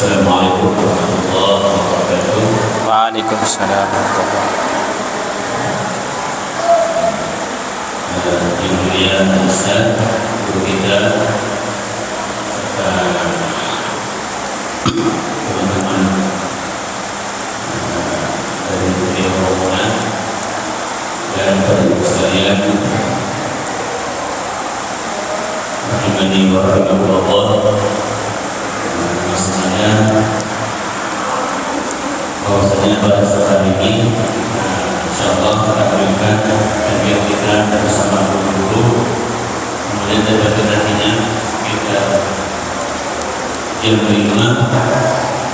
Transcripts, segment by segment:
Assalamualaikum warahmatullahi wabarakatuh. Waalaikumsalam warahmatullahi Yang mulia Ustaz, guru kita, teman-teman dari dunia rombongan dan para sekalian, rahimani wa rahimakumullah. Maksudnya bahwasanya pada saat hari ini insyaallah kita berikan kajian kita bersama guru-guru, kemudian dari nantinya kita jam 5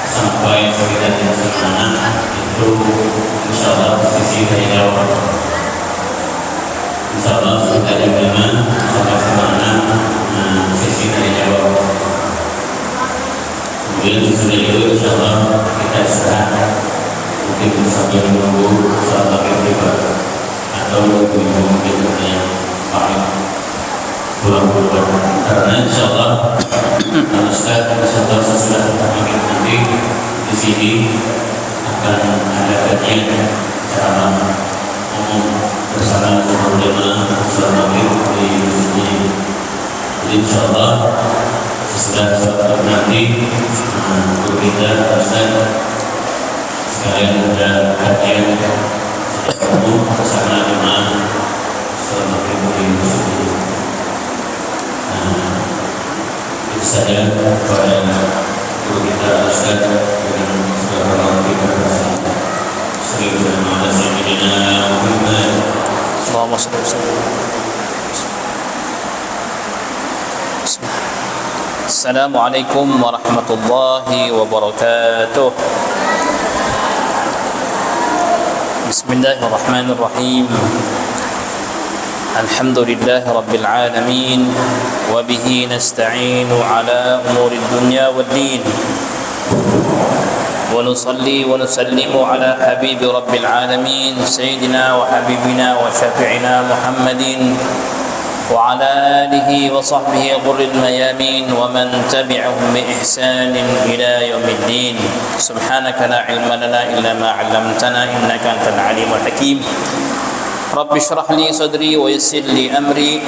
sampai sekitar jam 9 itu insyaallah sesi tanya jawab. Insyaallah sekitar jam 5 sampai 9 sesi tanya jawab. Kemudian sesudah itu insyaallah kita istirahat, mungkin sambil menunggu saat maghrib tiba atau mungkin yang pamit pulang duluan, karena insyaallah Ustaz beserta sesudah maghrib nanti di sini akan ada kajian ceramah umum bersama seluruh jemaah salat maghrib di sini. Jadi insyaallah sesudah salat nanti guru kita Ustaz sekalian ada kajian umum bersama jemaah salat maghrib di sini. Itu saja kepada guru kita Ustaz dengan segala hormat kita bersama. Sallallahu alaihi wasallam. Assalamualaikum warahmatullahi wabarakatuh. Bismillahirrahmanirrahim. Alhamdulillahi rabbil alamin wa bihi nasta'inu ala umuri dunya waddin. Wa nusalli wa nusallimu ala habibi rabbil alamin sayyidina wa habibina wa syafi'ina Muhammadin wa ala alihi wa sahbihi ghurril mayamin wa man tabi'ahum bi ihsanin ila yaumiddin. Subhanaka la ilma lana illa ma 'allamtana innaka antal alimul hakim. Rabbi shrah li sadri wa yassir li amri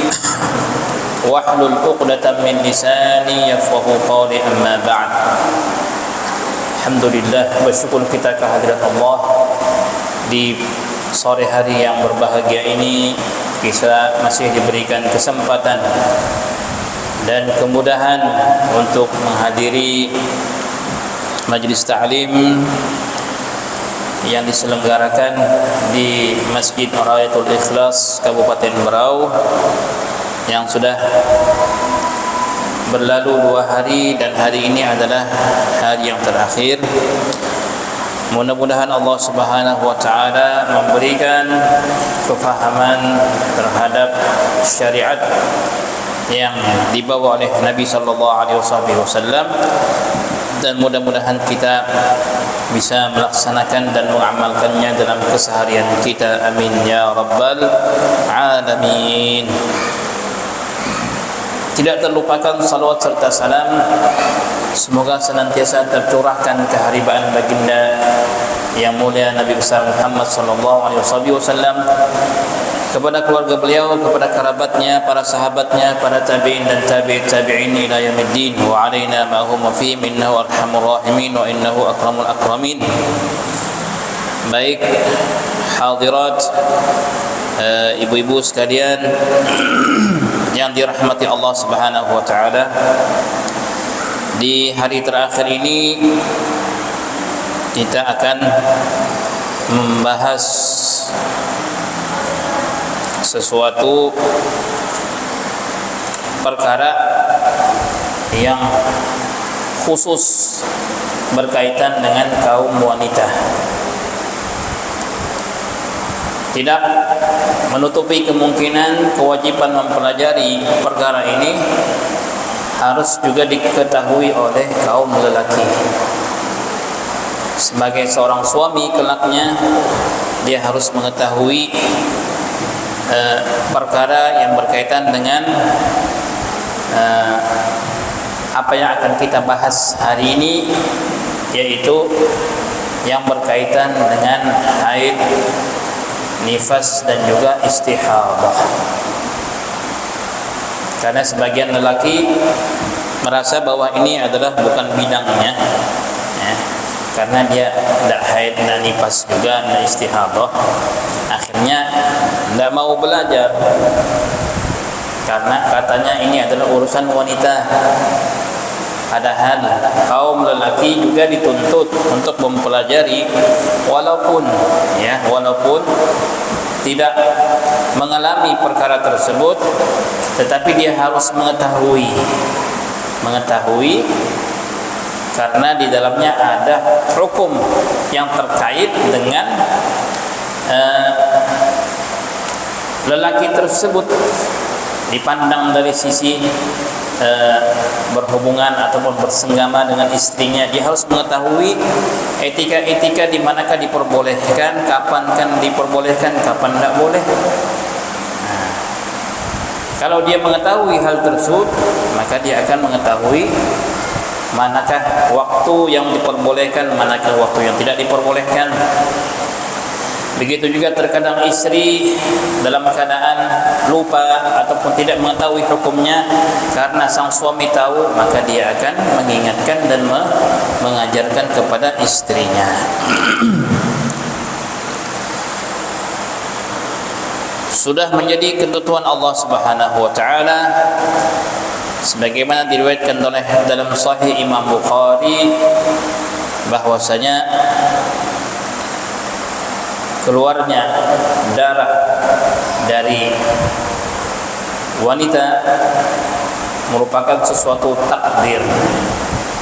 wahlul 'uqdatam min lisani yafqahu qawli, amma ba'd. Alhamdulillah, bersyukur kita kehadirat Allah di sore hari yang berbahagia ini. Kita masih diberikan kesempatan dan kemudahan untuk menghadiri majlis ta'lim yang diselenggarakan di Masjid Rayatul Ikhlas Kabupaten Berau yang sudah berlalu 2 hari dan hari ini adalah hari yang terakhir. Mudah-mudahan Allah Subhanahu wa taala memberikan kefahaman terhadap syariat yang dibawa oleh Nabi sallallahu alaihi wasallam, dan mudah-mudahan kita bisa melaksanakan dan mengamalkannya dalam keseharian kita. Amin ya rabbal alamin. Tidak terlupakan salawat serta salam semoga senantiasa tercurahkan keharibaan baginda yang mulia Nabi besar Muhammad sallallahu alaihi wasallam kepada keluarga beliau, kepada kerabatnya, para sahabatnya, para tabi'in dan tabi'in ila yaumiddin, wa alaina ma'hum wa fihim innahu arhamur rahimin wa innahu akramul akramin. Baik hadirat, ibu-ibu sekalian yang dirahmati Allah Subhanahu wa taala, di hari terakhir ini kita akan membahas sesuatu perkara yang khusus berkaitan dengan kaum wanita. Tidak menutupi kemungkinan kewajiban mempelajari perkara ini harus juga diketahui oleh kaum lelaki. Sebagai seorang suami kelaknya, dia harus mengetahui perkara yang berkaitan dengan apa yang akan kita bahas hari ini, yaitu yang berkaitan dengan haid, nifas dan juga istihadah. Karena sebagian lelaki merasa bahwa ini adalah bukan bidangnya, ya, karena dia tidak haid, tidak nifas juga, tidak istihadah. Akhirnya tidak mau belajar karena katanya ini adalah urusan wanita. Padahal kaum lelaki juga dituntut untuk mempelajari, walaupun tidak mengalami perkara tersebut, tetapi dia harus mengetahui karena di dalamnya ada hukum yang terkait dengan lelaki tersebut dipandang dari sisi berhubungan ataupun bersenggama dengan istrinya. Dia harus mengetahui etika-etika di manakah diperbolehkan, kapan kan diperbolehkan, kapan tidak boleh. Kalau dia mengetahui hal tersebut, maka dia akan mengetahui manakah waktu yang diperbolehkan, manakah waktu yang tidak diperbolehkan. Begitu juga terkadang istri dalam keadaan lupa ataupun tidak mengetahui hukumnya, karena sang suami tahu, maka dia akan mengingatkan dan mengajarkan kepada istrinya. Sudah menjadi ketentuan Allah Subhanahu wa taala sebagaimana diriwayatkan oleh dalam Sahih Imam Bukhari, bahwasanya keluarnya darah dari wanita merupakan sesuatu takdir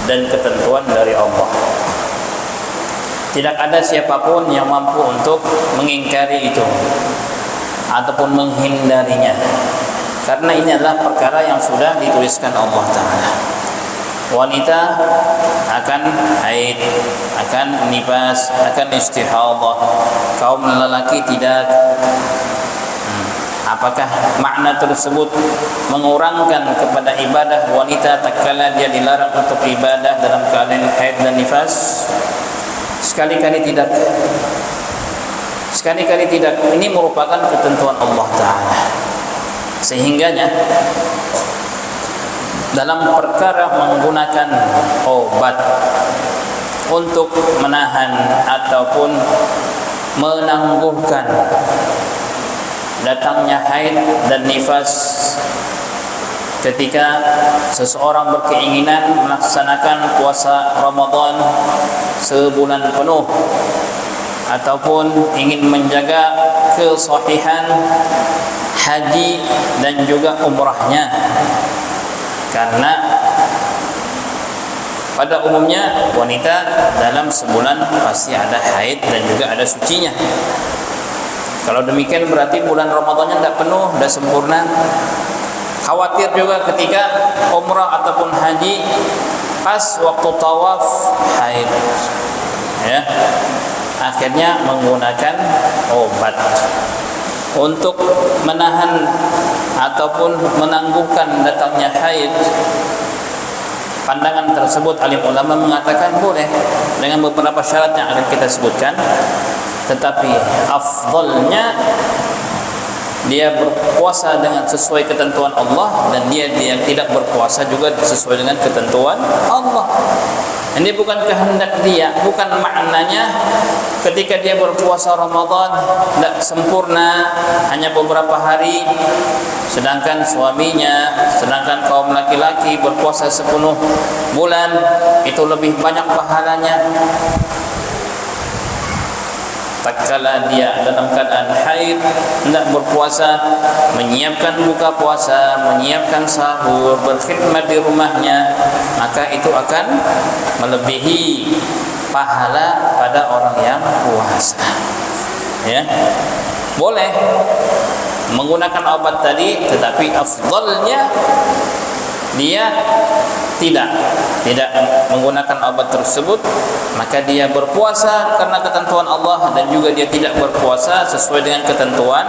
dan ketentuan dari Allah. Tidak ada siapapun yang mampu untuk mengingkari itu ataupun menghindarinya, karena ini adalah perkara yang sudah dituliskan Allah Ta'ala. Wanita akan haid, akan nifas, akan istihadah. Kaum lelaki tidak. Apakah makna tersebut mengurangkan kepada ibadah wanita tatkala dia dilarang untuk ibadah dalam keadaan haid dan nifas? Sekali-kali tidak. Sekali-kali tidak. Ini merupakan ketentuan Allah Ta'ala. Sehingganya dalam perkara menggunakan obat untuk menahan ataupun menangguhkan datangnya haid dan nifas, ketika seseorang berkeinginan melaksanakan puasa Ramadan sebulan penuh ataupun ingin menjaga kesahihan haji dan juga umrahnya, karena pada umumnya wanita dalam sebulan pasti ada haid dan juga ada sucinya. Kalau demikian berarti bulan Ramadannya tidak penuh, tidak sempurna. Khawatir juga ketika umrah ataupun haji pas waktu tawaf haid, ya, akhirnya menggunakan obat untuk menahan ataupun menangguhkan datangnya haid. Pandangan tersebut alim ulama mengatakan boleh dengan beberapa syarat yang akan kita sebutkan, tetapi afdalnya dia berpuasa dengan sesuai ketentuan Allah, dan dia tidak berpuasa juga sesuai dengan ketentuan Allah. Ini bukan kehendak dia, bukan maknanya ketika dia berpuasa Ramadan tidak sempurna, hanya beberapa hari, sedangkan kaum laki-laki berpuasa sepenuh bulan, itu lebih banyak pahalanya. Tatkala dia dalam keadaan haid hendak berpuasa, menyiapkan buka puasa, menyiapkan sahur, berkhidmat di rumahnya, maka itu akan melebihi pahala pada orang yang puasa. Ya, boleh menggunakan obat tadi, tetapi afdalnya dia tidak menggunakan obat tersebut, maka dia berpuasa karena ketentuan Allah, dan juga dia tidak berpuasa sesuai dengan ketentuan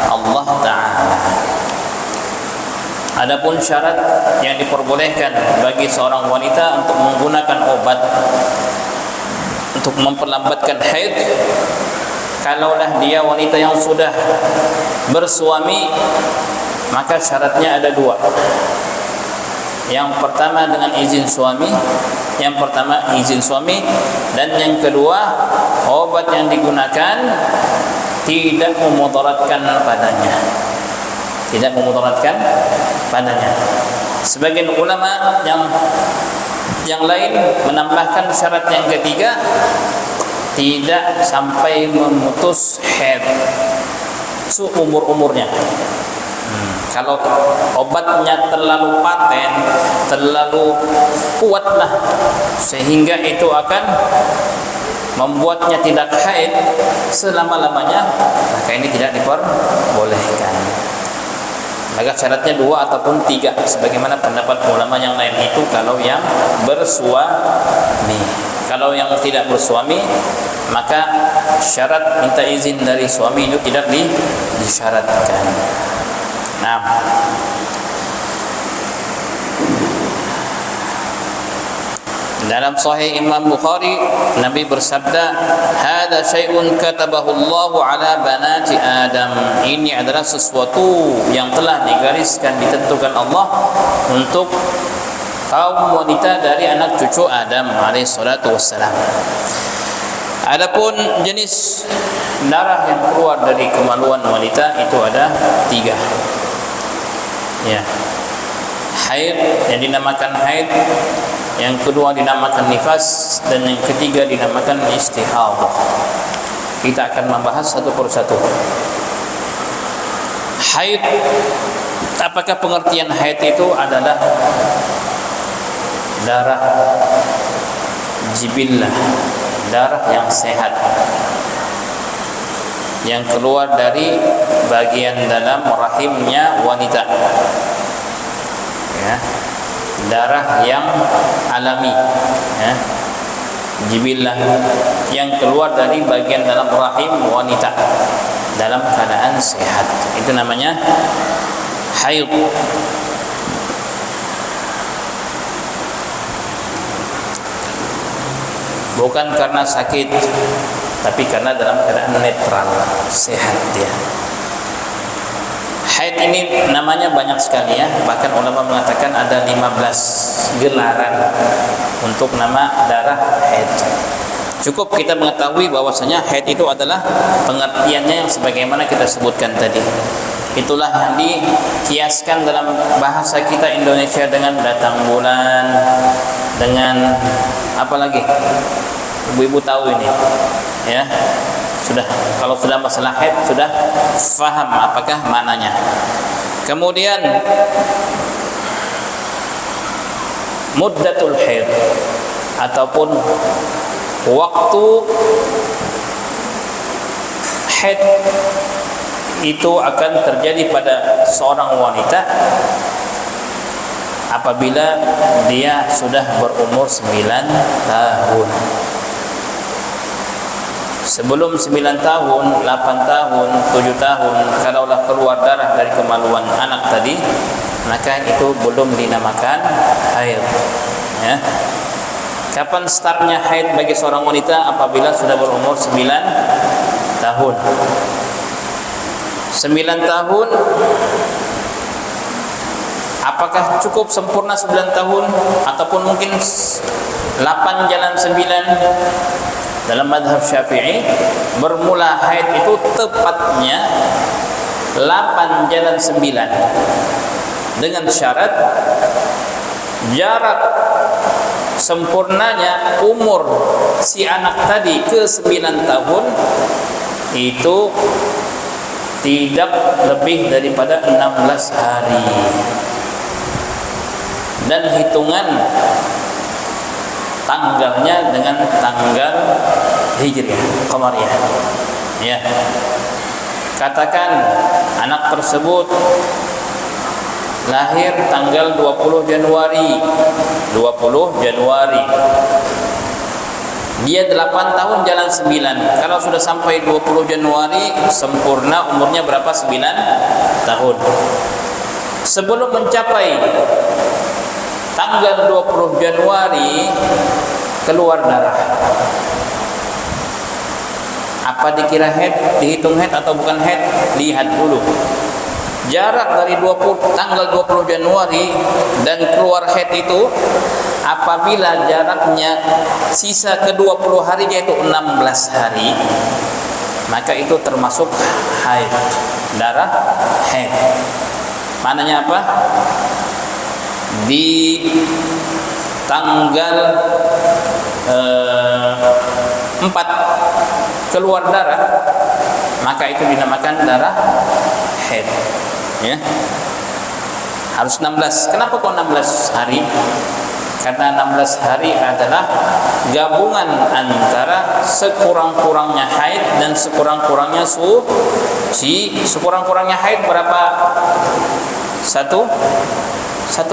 Allah Ta'ala. Adapun syarat yang diperbolehkan bagi seorang wanita untuk menggunakan obat untuk memperlambatkan haid, kalaulah dia wanita yang sudah bersuami, maka syaratnya ada dua. Yang pertama dengan izin suami, dan yang kedua obat yang digunakan tidak memudaratkan padanya. Sebagian ulama yang lain menambahkan syarat yang ketiga, tidak sampai memutus haid seumur-umurnya. Kalau obatnya terlalu paten, terlalu kuatlah sehingga itu akan membuatnya tidak haid selama-lamanya, maka ini tidak diperbolehkan. Maka syaratnya 2 ataupun 3 sebagaimana pendapat ulama yang lain itu kalau yang bersuami. Kalau yang tidak bersuami, maka syarat minta izin dari suami itu tidak disyaratkan. Nah, dalam Sahih Imam Bukhari, Nabi bersabda, "Hada syai'un katabahu Allahu ala banati Adam." Ini adalah sesuatu yang telah digariskan, ditentukan Allah untuk kaum wanita dari anak cucu Adam alaihi salatu wassalam. Adapun jenis darah yang keluar dari kemaluan wanita itu ada 3. Ya. Haid yang dinamakan haid, yang kedua dinamakan nifas, dan yang ketiga dinamakan istihadah. Kita akan membahas satu persatu. Haid, apakah pengertian haid itu adalah darah jibillah, darah yang sehat yang keluar dari bagian dalam rahimnya wanita, ya, darah yang alami, ya, jibillah yang keluar dari bagian dalam rahim wanita dalam keadaan sehat, itu namanya haid. Bukan karena sakit, tapi karena dalam keadaan netral, sehat dia. Haid ini namanya banyak sekali, ya. Bahkan ulama mengatakan ada 15 gelaran untuk nama darah haid. Cukup kita mengetahui bahwasanya haid itu adalah pengertiannya yang sebagaimana kita sebutkan tadi. Itulah yang dikiaskan dalam bahasa kita Indonesia dengan datang bulan, dengan apa lagi? Ibu-ibu tahu ini, ya. Kalau sudah masalah haid sudah faham apakah maknanya. Kemudian muddatul haid ataupun waktu haid itu akan terjadi pada seorang wanita apabila dia sudah berumur 9 tahun. Sebelum 9 tahun, 8 tahun, 7 tahun, kalaulah keluar darah dari kemaluan anak tadi, maka itu belum dinamakan haid, ya. Kapan startnya haid bagi seorang wanita? Apabila sudah berumur 9 tahun. 9 tahun, apakah cukup sempurna 9 tahun ataupun mungkin 8 jalan 9? Dalam mazhab Syafi'i, bermula haid itu tepatnya 8 jalan 9, dengan syarat jarak sempurnanya umur si anak tadi ke 9 tahun itu tidak lebih daripada 16 hari, dan hitungan tanggalnya dengan tanggal Hijriah, Qamariyah, ya. Katakan anak tersebut lahir tanggal 20 Januari. Dia 8 tahun jalan 9. Kalau sudah sampai 20 Januari sempurna umurnya berapa? 9 tahun. sebelum mencapai tanggal 20 Januari keluar darah. Apa dikira head, dihitung head atau bukan head? Lihat dulu. Jarak dari tanggal 20 Januari dan keluar head itu, apabila jaraknya sisa ke-20 hari yaitu 16 hari, maka itu termasuk haid, darah haid. Maknanya apa? Di tanggal 4 keluar darah, maka itu dinamakan darah haid, ya. Harus 16. Kenapa kok 16 hari? Karena 16 hari adalah gabungan antara sekurang-kurangnya haid dan sekurang-kurangnya suci. Sekurang-kurangnya haid berapa? Satu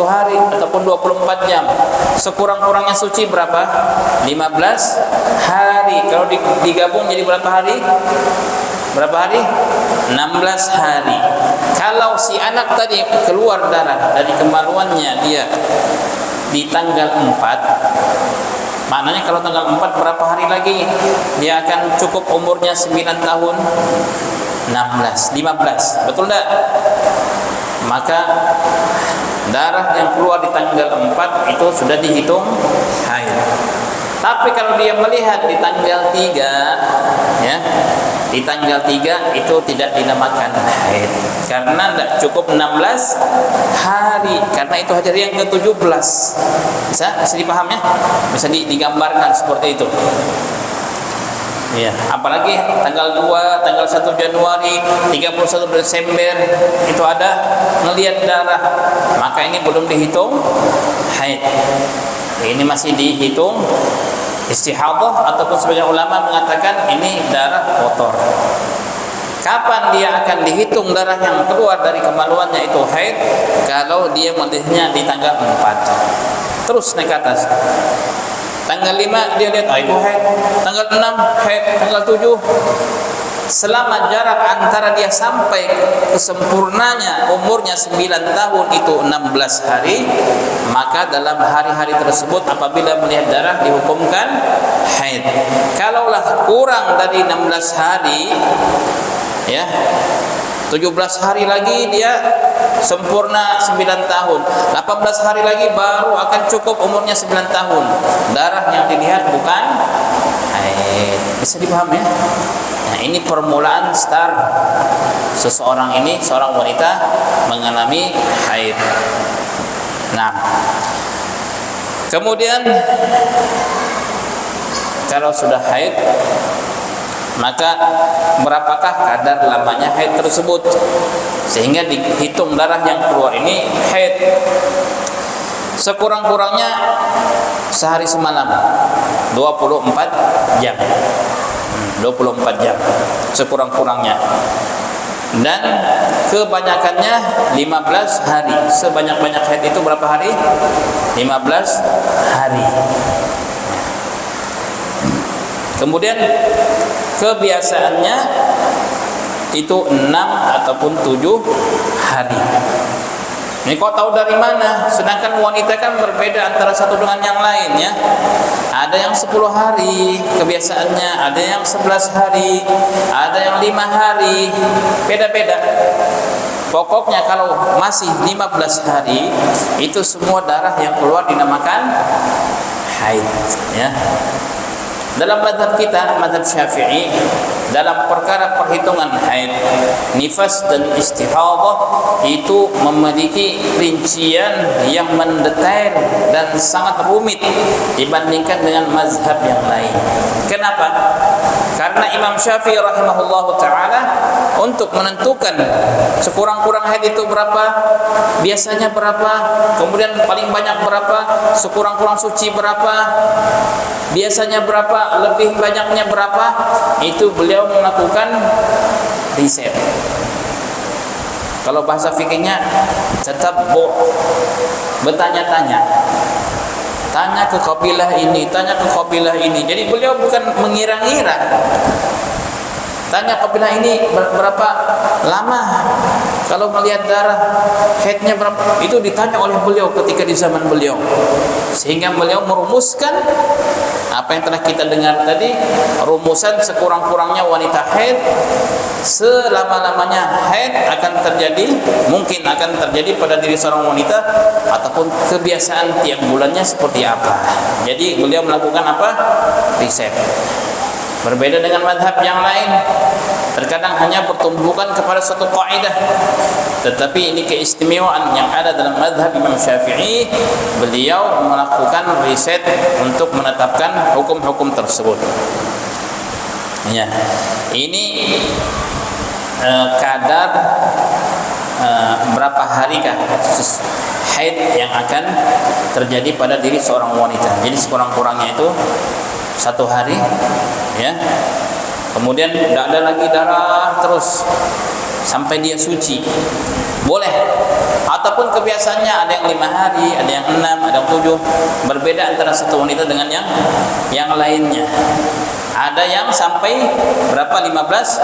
hari ataupun 24 jam. Sekurang-kurangnya suci berapa? 15 hari. Kalau digabung jadi berapa hari? Berapa hari? 16 hari. Kalau si anak tadi keluar darah dari kemaluannya dia di tanggal 4, maknanya kalau tanggal 4 berapa hari lagi dia akan cukup umurnya 9 tahun? 15, betul enggak? Maka darah yang keluar di tanggal 4 itu sudah dihitung haid. Tapi kalau dia melihat di tanggal 3, ya, di tanggal 3 itu tidak dinamakan haid, karena tidak cukup 16 hari, karena itu hari yang ke-17. Bisa dipaham, ya? Bisa digambarkan seperti itu. Ya, apalagi tanggal 2, tanggal 1 Januari, 31 Desember itu ada ngelihat darah, maka ini belum dihitung haid. Ini masih dihitung istihadah, ataupun sebagian ulama mengatakan ini darah kotor. Kapan dia akan dihitung darah yang keluar dari kemaluannya itu haid? Kalau dia melihatnya di tanggal 4. Terus naik ke atas. Tanggal 5 dia lihat itu haid, tanggal 6 haid, tanggal 7. Selama jarak antara dia sampai kesempurnanya umurnya 9 tahun itu 16 hari, maka dalam hari-hari tersebut apabila melihat darah dihukumkan haid. Kalaulah kurang dari 16 hari, ya, 17 hari lagi dia sempurna 9 tahun, 18 hari lagi baru akan cukup umurnya 9 tahun. Darah yang dilihat bukan haid. Bisa dipahami, ya? Nah, ini permulaan start seseorang ini, seorang wanita mengalami haid. Nah, kemudian kalau sudah haid, maka berapakah kadar lamanya haid tersebut sehingga dihitung darah yang keluar ini haid? Sekurang-kurangnya sehari semalam, 24 jam. 24 jam sekurang-kurangnya, dan kebanyakannya 15 hari. Sebanyak-banyak haid itu berapa hari? 15 hari. Kemudian kebiasaannya itu 6 ataupun 7 hari. Ini kau tahu dari mana? Sedangkan wanita kan berbeda antara satu dengan yang lain, ya. Ada yang 10 hari kebiasaannya, ada yang 11 hari, ada yang 5 hari. Beda-beda. Pokoknya kalau masih 15 hari itu semua darah yang keluar dinamakan haid, ya. Dalam mazhab kita, mazhab Syafi'i, dalam perkara perhitungan haid, nifas dan istihadah itu memiliki rincian yang mendetail dan sangat rumit dibandingkan dengan mazhab yang lain. Kenapa? Karena Imam Syafi'i rahimahullahu ta'ala untuk menentukan sekurang-kurang haid itu berapa, biasanya berapa, kemudian paling banyak berapa, sekurang-kurang suci berapa, biasanya berapa, lebih banyaknya berapa, itu beliau melakukan riset. Kalau bahasa fikihnya tatabbu', bertanya-tanya, tanya ke kabilah ini, tanya ke kabilah ini. Jadi beliau bukan mengira-ngira, tanya kabilah ini berapa lama kalau melihat darah haidnya berapa, itu ditanya oleh beliau ketika di zaman beliau, sehingga beliau merumuskan apa yang telah kita dengar tadi, rumusan sekurang-kurangnya wanita haid selama-lamanya haid akan terjadi, mungkin akan terjadi pada diri seorang wanita, ataupun kebiasaan tiap bulannya seperti apa. Jadi beliau melakukan apa? Riset. Berbeda dengan madhab yang lain, terkadang hanya bertumbukan kepada satu kaidah, tetapi ini keistimewaan yang ada dalam madhab Imam Syafi'i, beliau melakukan riset untuk menetapkan hukum-hukum tersebut. Ya, ini kadar berapa harikah haid yang akan terjadi pada diri seorang wanita. Jadi sekurang-kurangnya itu 1 hari, ya. Kemudian tidak ada lagi darah terus sampai dia suci, boleh. Ataupun kebiasaannya ada yang 5 hari, ada yang 6, ada yang 7. Berbeda antara satu wanita dengan yang lainnya. Ada yang sampai berapa? 15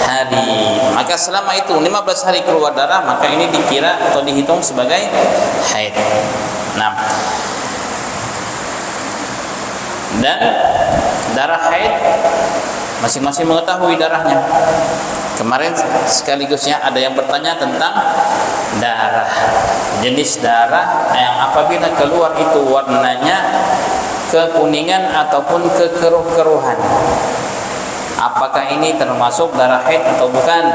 hari. Maka selama itu 15 hari keluar darah, maka ini dikira atau dihitung sebagai haid. Nah, dan darah haid masing-masing mengetahui darahnya. Kemarin sekaligusnya ada yang bertanya tentang darah, jenis darah yang apabila keluar itu warnanya kekuningan ataupun kekeruh-keruhan, apakah ini termasuk darah haid atau bukan?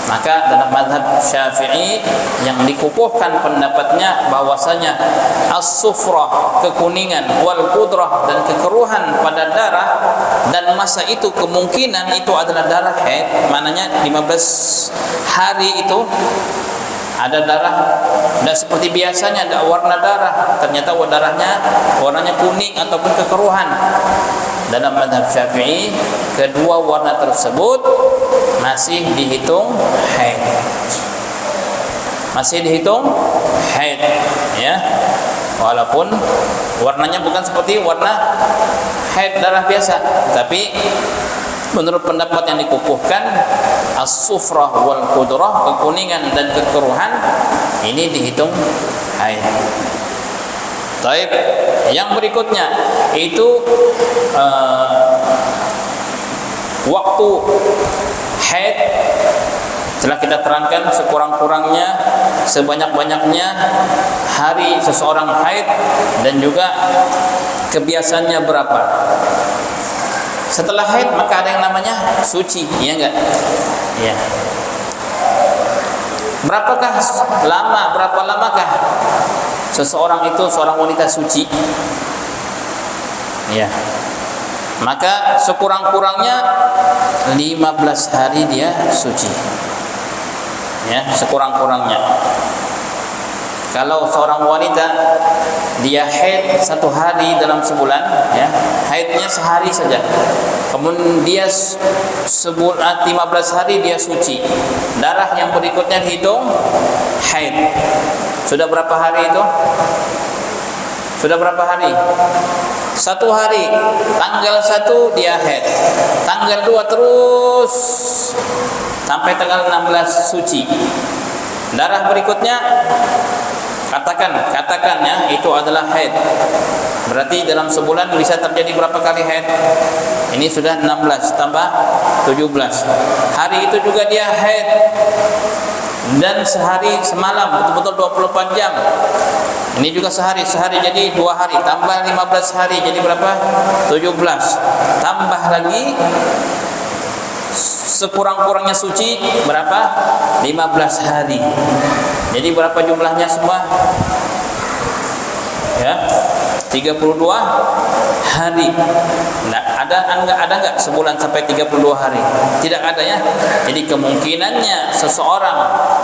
Maka dalam mazhab Syafi'i yang dikukuhkan pendapatnya bahwasanya as-sufrah, kekuningan, wal qudrah, dan kekeruhan pada darah dan masa itu kemungkinan itu adalah darah haid. Maknanya 15 hari itu ada darah, dan seperti biasanya ada warna darah, ternyata warnanya kuning ataupun kekeruhan. Dalam mazhab Syafi'i, kedua warna tersebut masih dihitung haid. Masih dihitung haid, ya. Walaupun warnanya bukan seperti warna haid darah biasa, tapi menurut pendapat yang dikukuhkan, as-sufrah wal qudrah, kekuningan dan kekeruhan, ini dihitung haid. Baik, yang berikutnya itu waktu haid telah kita terangkan sekurang-kurangnya, sebanyak-banyaknya hari seseorang haid, dan juga kebiasaannya berapa. Setelah haid maka ada yang namanya suci, ya enggak? Ya. Berapa lamakah seseorang itu, seorang wanita suci? Ya. Maka sekurang-kurangnya 15 hari dia suci. Ya, sekurang-kurangnya. Kalau seorang wanita dia haid 1 hari dalam sebulan, ya, haidnya sehari saja, kemudian dia 15 hari dia suci, darah yang berikutnya dihitung haid. Sudah berapa hari itu? Sudah berapa hari? 1 hari. Tanggal 1 dia haid, tanggal 2 terus sampai tanggal 16 suci. Darah berikutnya katakan ya, itu adalah haid. Berarti dalam sebulan bisa terjadi berapa kali haid? Ini sudah 16 tambah 17. Hari itu juga dia haid, dan sehari semalam, betul-betul 24 jam. Ini juga sehari jadi 2 hari, tambah 15 hari jadi berapa? 17. Tambah lagi sekurang-kurangnya suci berapa? 15 hari. Jadi berapa jumlahnya semua? Ya, 32 hari. Nah, ada enggak sebulan sampai 32 hari? Tidak ada, ya. Jadi kemungkinannya seseorang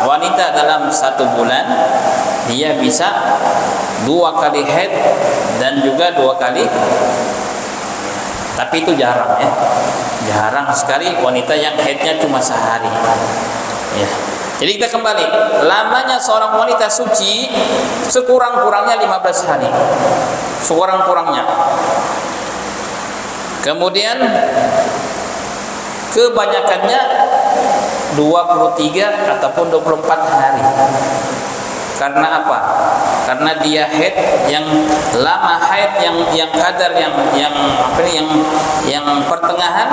wanita dalam 1 bulan dia bisa 2 kali haid dan juga 2 kali. Tapi itu jarang, ya. Jarang sekali wanita yang haidnya cuma sehari. Ya. Jadi kita kembali, lamanya seorang wanita suci sekurang-kurangnya 15 hari. Sekurang-kurangnya. Kemudian kebanyakannya 23 ataupun 24 hari. Karena apa? Karena dia haid yang lama, haid yang kadar yang apa ini, yang pertengahan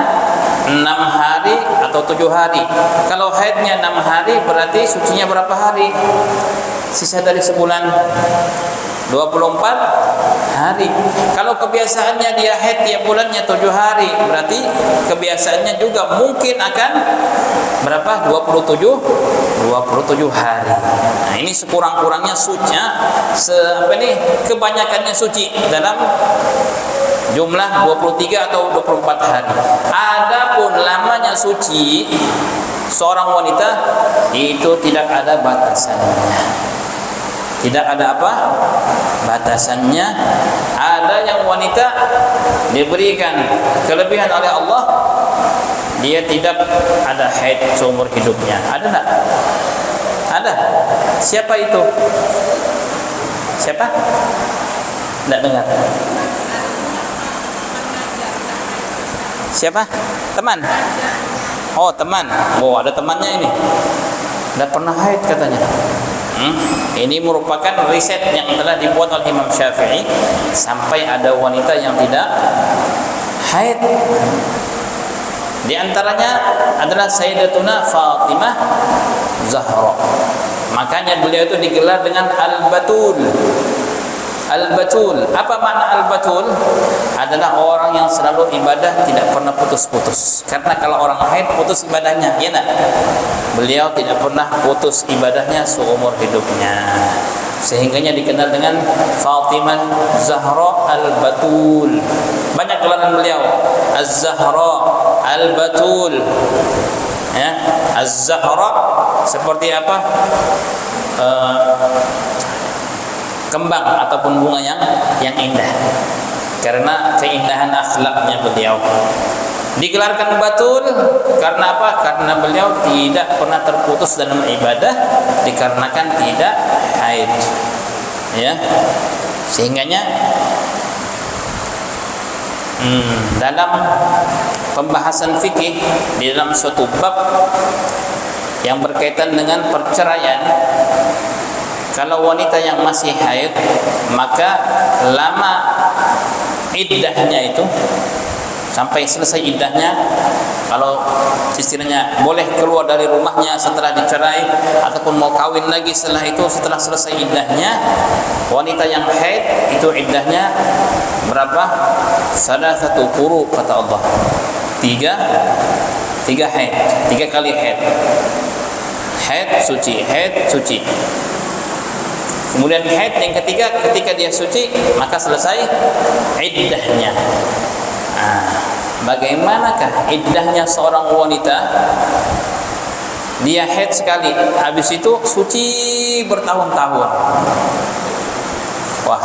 6 hari atau 7 hari. Kalau haidnya 6 hari berarti sucinya berapa hari? Sisa dari sebulan 24 hari. Kalau kebiasaannya dia haid tiap bulannya 7 hari, berarti kebiasaannya juga mungkin akan berapa? 27 hari. Nah, ini sekurang-kurangnya suci, kebanyakannya suci dalam jumlah 23 atau 24 hari. Adapun lamanya suci seorang wanita itu tidak ada batasannya. Tidak ada apa? Batasannya. Ada yang wanita diberikan kelebihan oleh Allah, dia tidak ada haid seumur hidupnya. Ada tak? Ada. Siapa itu? Siapa? Tidak dengar. Siapa? Teman? Oh, teman. Oh, ada temannya ini. Tidak pernah haid katanya. Ini merupakan riset yang telah dibuat oleh Imam Syafi'i, sampai ada wanita yang tidak haid. Di antaranya adalah Sayyidatuna Fatimah Zahra. Makanya beliau itu digelar dengan Al-Batul. Al-Batul, apa makna Al-Batul? Adalah orang yang selalu ibadah tidak pernah putus-putus. Karena kalau orang haid putus ibadahnya, ya enggak? Beliau tidak pernah putus ibadahnya seumur hidupnya. Sehingganya dikenal dengan Fatimah Zahra Al-Batul. Banyak gelaran beliau. Az-Zahra, Al-Batul. Ya, Az-Zahra seperti apa? Kembang ataupun bunga yang indah, karena keindahan akhlaknya beliau. Digelarkan Batul karena apa? Karena beliau tidak pernah terputus dalam ibadah dikarenakan tidak haid, ya. Sehingganya dalam pembahasan fikih di dalam suatu bab yang berkaitan dengan perceraian, kalau wanita yang masih haid, maka lama iddahnya itu sampai selesai iddahnya. Kalau istilahnya boleh keluar dari rumahnya setelah dicerai ataupun mau kawin lagi setelah itu, setelah selesai iddahnya, wanita yang haid itu iddahnya berapa? Salasatu quru, kata Allah. Tiga haid, 3 kali haid. Haid suci, haid suci. Kemudian haid yang ketiga, ketika dia suci maka selesai iddahnya. Bagaimanakah iddahnya seorang wanita? Dia haid sekali, habis itu suci bertahun-tahun. Wah,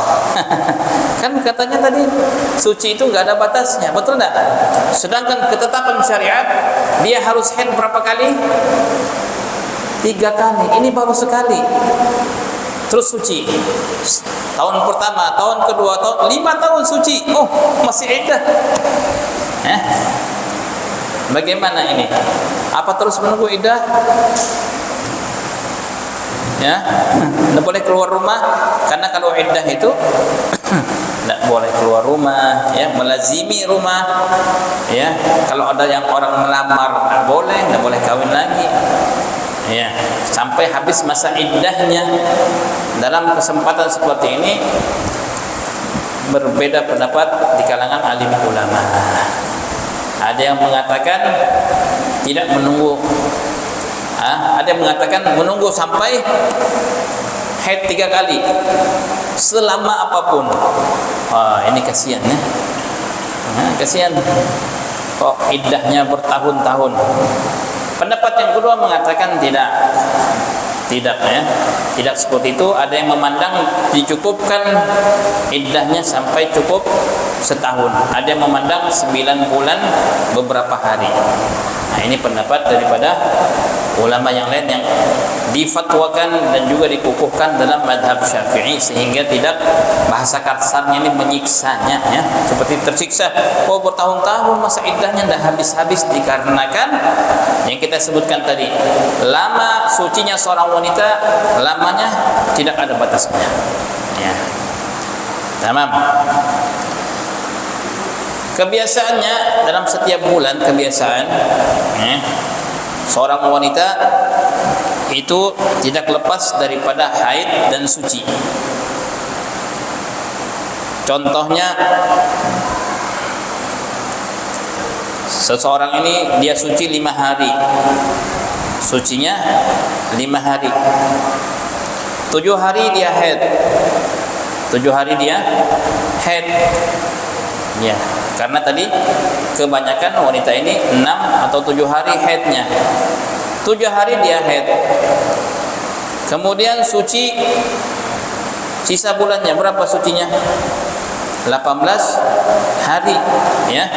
kan katanya tadi suci itu nggak ada batasnya, betul nggak? Sedangkan ketetapan syariat dia harus haid berapa kali? 3 kali. Ini baru sekali. Terus suci. Tahun pertama, tahun kedua, tahun 5 tahun suci. Oh, masih iddah. Bagaimana ini? Apa terus menunggu iddah? Ya, tidak boleh keluar rumah, karena kalau iddah itu tidak boleh keluar rumah, ya, melazimi rumah, ya. Kalau ada yang orang melamar, tidak boleh kawin lagi, ya, sampai habis masa iddahnya. Dalam kesempatan seperti ini berbeda pendapat di kalangan alim ulama. Ada yang mengatakan tidak menunggu, ada yang mengatakan menunggu sampai haid 3 kali selama apapun. Ini kasihan, ya. Kasihan kok iddahnya bertahun-tahun. Pendapat yang kedua mengatakan tidak, ya, tidak seperti itu. Ada yang memandang dicukupkan iddahnya sampai cukup setahun. Ada yang memandang 9 bulan beberapa hari. Nah, ini pendapat daripada ulama yang lain yang difatwakan dan juga dikukuhkan dalam madhab Syafi'i, sehingga tidak, bahasa kasarnya ini, menyiksanya, ya, seperti tersiksa. Oh, bertahun-tahun masa iddahnya dah habis-habis, dikarenakan yang kita sebutkan tadi, lama sucinya seorang wanita, lamanya tidak ada batasnya, ya. Tamam. Kebiasaannya dalam setiap bulan, kebiasaan, seorang wanita itu tidak lepas daripada haid dan suci. Contohnya, seseorang ini dia suci 5 hari, sucinya 5 hari, 7 hari dia haid, 7 hari dia haid, ya. Karena tadi kebanyakan wanita ini 6 atau 7 hari haidnya. 7 hari dia haid. Kemudian suci, sisa bulannya berapa sucinya? 18 hari, ya.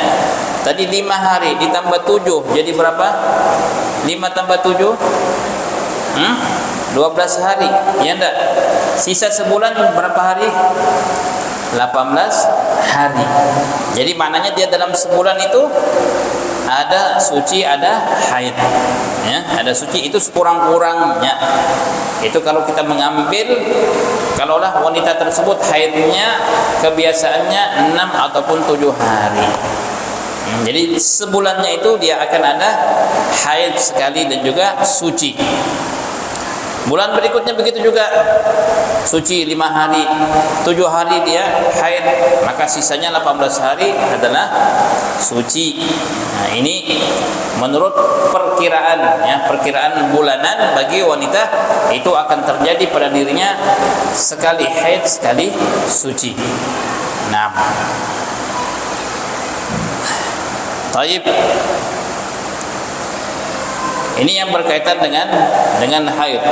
Tadi 5 hari ditambah 7 jadi berapa? 5 tambah 7 12 hari, ya enggak? Sisa sebulan berapa hari? 18 hari. Jadi maknanya dia dalam sebulan itu ada suci, ada haid, ya. Ada suci itu sekurang-kurangnya. Itu kalau kita mengambil, kalaulah wanita tersebut haidnya kebiasaannya 6 ataupun 7 hari. Jadi sebulannya itu dia akan ada haid sekali dan juga suci. Bulan berikutnya begitu juga, suci 5 hari, 7 hari dia haid, maka sisanya 18 hari adalah suci. Nah, ini menurut perkiraan, ya, perkiraan bulanan bagi wanita itu akan terjadi pada dirinya sekali haid, sekali suci. Nah, taib. Ini yang berkaitan dengan haid.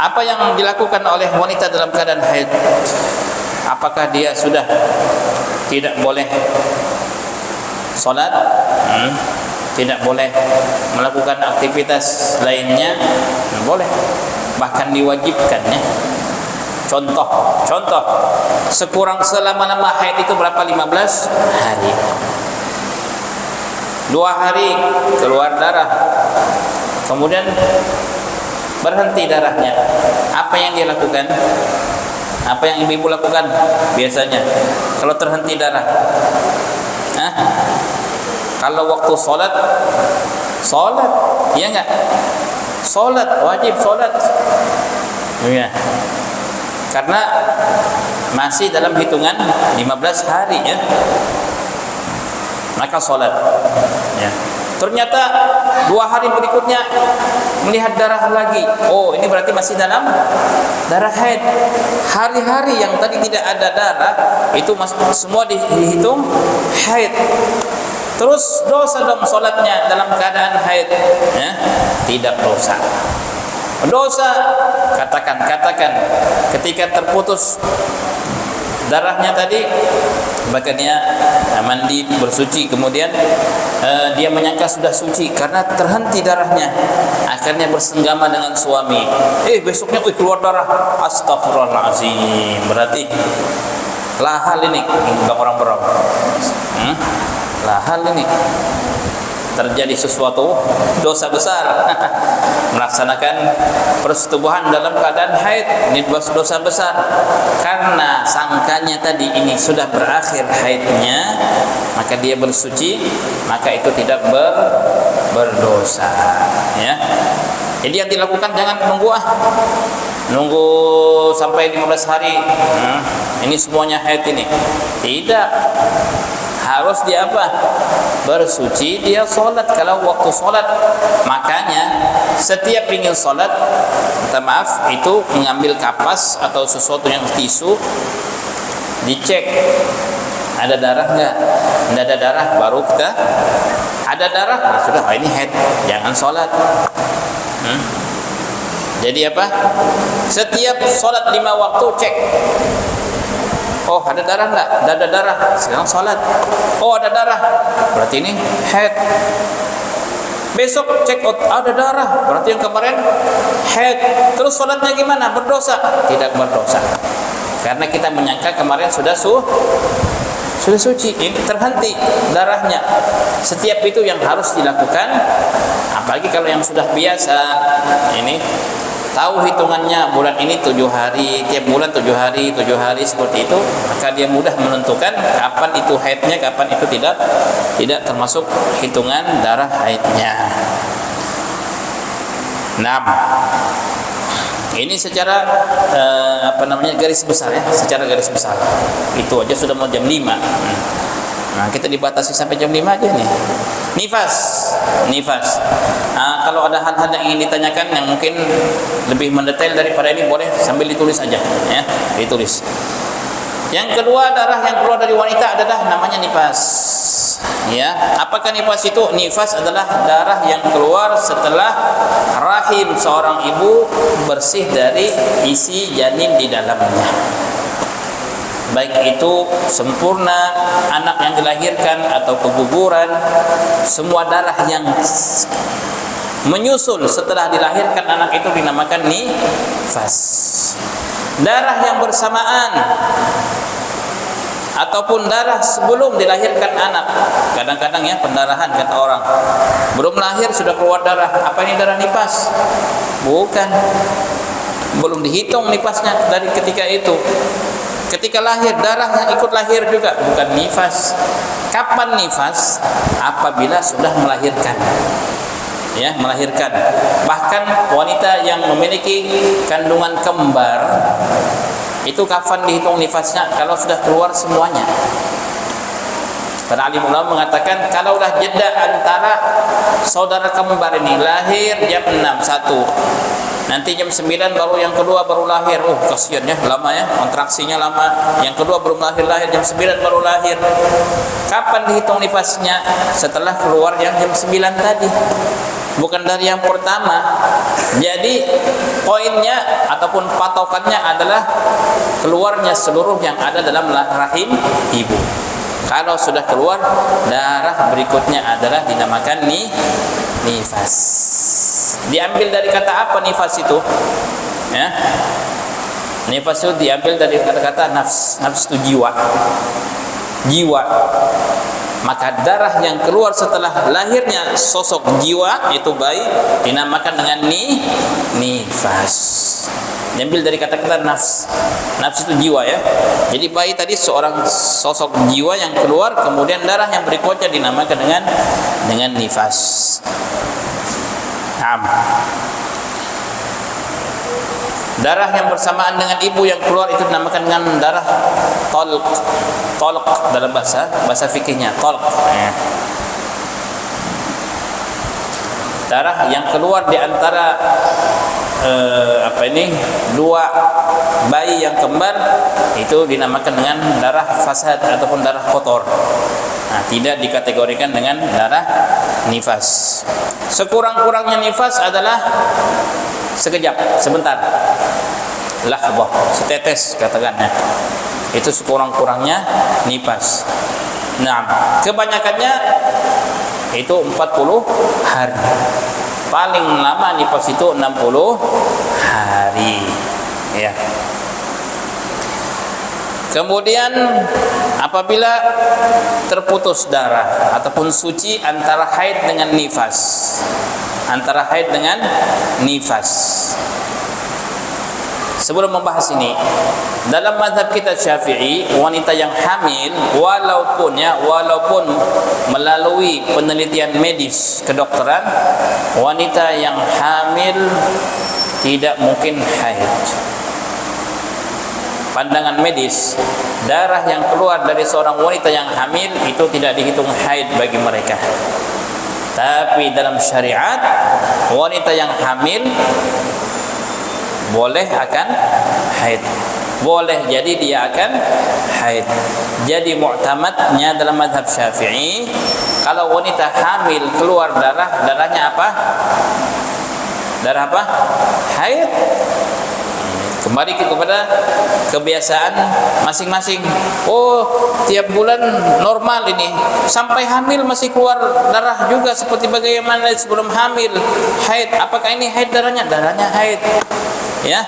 Apa yang dilakukan oleh wanita dalam keadaan haid? Apakah dia sudah tidak boleh salat? Tidak boleh melakukan aktivitas lainnya? Boleh. Bahkan diwajibkannya. Contoh, selama haid itu berapa? 15 hari. 2 hari keluar darah, kemudian berhenti darahnya. Apa yang dia lakukan? Apa yang ibu lakukan biasanya kalau terhenti darah? Kalau waktu sholat, iya enggak? Sholat, wajib sholat, ya. Karena masih dalam hitungan 15 hari, ya. Maka sholat, ya. Ternyata 2 hari berikutnya melihat darah lagi. Oh, ini berarti masih dalam darah haid. Hari-hari yang tadi tidak ada darah itu semua dihitung haid. Terus dosa dong sholatnya dalam keadaan haid, ya? Tidak dosa. Dosa, katakan ketika terputus darahnya tadi, maka dia mandi bersuci, kemudian dia menyangka sudah suci karena terhenti darahnya, akhirnya bersenggama dengan suami. Besoknya keluar darah, astagfirullahaladzim. Berarti lahal ini bang orang beram, lahal ini terjadi sesuatu dosa besar. Melaksanakan persetubuhan dalam keadaan haid, ini dosa besar. Karena sangkanya tadi ini sudah berakhir haidnya, maka dia bersuci, maka itu tidak berdosa, ya. Jadi yang dilakukan jangan nunggu sampai 15 hari. Ini semuanya haid ini. Tidak. Harus dia apa? Bersuci, dia sholat. Kalau waktu sholat, makanya setiap ingin sholat, minta maaf, itu mengambil kapas atau sesuatu yang tisu, dicek ada darah nggak. Tidak ada darah, baru kita ada darah, nah sudah, ini haid, jangan sholat. Jadi apa? Setiap sholat 5 waktu cek. Oh, ada darah enggak? Tidak ada darah, sekarang sholat. Oh, ada darah, berarti ini haid. Besok check out ada darah, berarti yang kemarin haid. Terus salatnya gimana? Berdosa? Tidak berdosa. Karena kita menyangka kemarin sudah suci, terhenti darahnya. Setiap itu yang harus dilakukan. Apalagi kalau yang sudah biasa, ini tahu hitungannya bulan ini 7 hari, tiap bulan 7 hari seperti itu, maka dia mudah menentukan kapan itu haidnya, kapan itu tidak termasuk hitungan darah haidnya. Nah, ini secara garis besar ya, secara garis besar. Itu aja sudah mau jam 5. Nah, kita dibatasi sampai jam 5 aja nih. Nifas. Kalau ada hal-hal yang ingin ditanyakan yang mungkin lebih mendetail daripada ini, boleh sambil ditulis aja ya, ditulis. Yang kedua, darah yang keluar dari wanita adalah namanya nifas. Ya, apakah nifas itu? Nifas adalah darah yang keluar setelah rahim seorang ibu bersih dari isi janin di dalamnya. Baik itu sempurna, anak yang dilahirkan atau keguguran, semua darah yang menyusul setelah dilahirkan anak itu dinamakan nifas. Darah yang bersamaan ataupun darah sebelum dilahirkan anak, kadang-kadang ya pendarahan kata orang, belum lahir sudah keluar darah, apa ini darah nifas? Bukan, belum dihitung nifasnya dari ketika itu. Ketika lahir, darahnya ikut lahir juga, bukan nifas. Kapan nifas? Apabila sudah melahirkan. Ya, melahirkan. Bahkan wanita yang memiliki kandungan kembar, itu kapan dihitung nifasnya? Kalau sudah keluar semuanya. Para alim ulama mengatakan kalaulah jeda antara saudara kembar ini lahir jam 6, nanti jam 9 baru yang kedua baru lahir. Oh, kasihan ya, lama ya, kontraksinya lama. Yang kedua belum lahir jam 9 baru lahir. Kapan dihitung nifasnya? Setelah keluar yang jam 9 tadi. Bukan dari yang pertama. Jadi poinnya ataupun patokannya adalah keluarnya seluruh yang ada dalam rahim ibu. Kalau sudah keluar darah berikutnya adalah dinamakan nifas. Diambil dari kata apa nifas itu? Ya. Nifas itu diambil dari kata-kata nafs. Nafs itu jiwa. Jiwa. Maka darah yang keluar setelah lahirnya sosok jiwa, itu bayi, dinamakan dengan nifas. Diambil dari kata-kata nafs. Nafs itu jiwa ya. Jadi bayi tadi seorang sosok jiwa yang keluar, kemudian darah yang berikutnya dinamakan dengan nifas. Darah yang bersamaan dengan ibu yang keluar itu dinamakan dengan darah tolq. Tolq dalam bahasa fikihnya, tolq. Darah yang keluar di antara dua bayi yang kembar itu dinamakan dengan darah fasad ataupun darah kotor. Nah, tidak dikategorikan dengan darah nifas. Sekurang-kurangnya nifas adalah sekejap, sebentar, lahbah, setetes katakannya. Itu sekurang-kurangnya nifas. Nah, kebanyakannya itu 40 hari. Paling lama nifas itu 60 hari. Ya. Kemudian apabila terputus darah ataupun suci antara haid dengan nifas, sebelum membahas ini, dalam mazhab kita Syafi'i, wanita yang hamil walaupun melalui penelitian medis kedokteran, wanita yang hamil tidak mungkin haid. Pandangan medis, darah yang keluar dari seorang wanita yang hamil itu tidak dihitung haid bagi mereka. Tapi dalam syariat, wanita yang hamil boleh akan haid. Boleh jadi dia akan haid. Jadi mu'tamadnya dalam mazhab Syafi'i, kalau wanita hamil keluar darahnya apa? Darah apa? Haid. Kembali kepada kebiasaan masing-masing. Oh, tiap bulan normal ini, sampai hamil masih keluar darah juga seperti bagaimana sebelum hamil. Haid, apakah ini haid darahnya? Darahnya haid. Ya.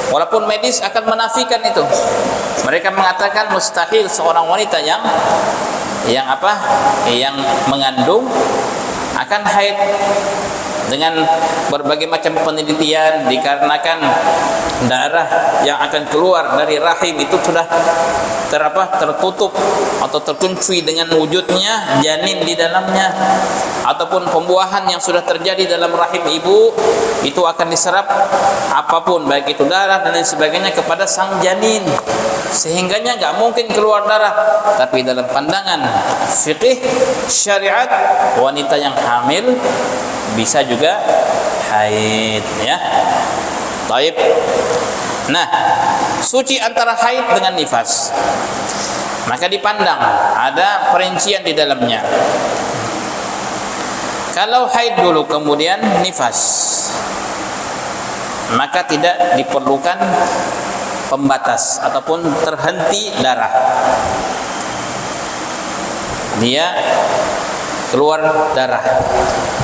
Walaupun medis akan menafikan itu. Mereka mengatakan mustahil seorang wanita yang mengandung akan haid. Dengan berbagai macam penelitian, dikarenakan darah yang akan keluar dari rahim itu sudah tertutup atau terkunci dengan wujudnya janin di dalamnya, ataupun pembuahan yang sudah terjadi dalam rahim ibu, itu akan diserap apapun, baik itu darah dan lain sebagainya, kepada sang janin, sehingganya nggak mungkin keluar darah. Tapi dalam pandangan fikih syariat, wanita yang hamil bisa juga haid, ya. Baik. Nah, suci antara haid dengan nifas, maka dipandang ada perincian di dalamnya. Kalau haid dulu kemudian nifas, maka tidak diperlukan pembatas ataupun terhenti darah. Dia keluar darah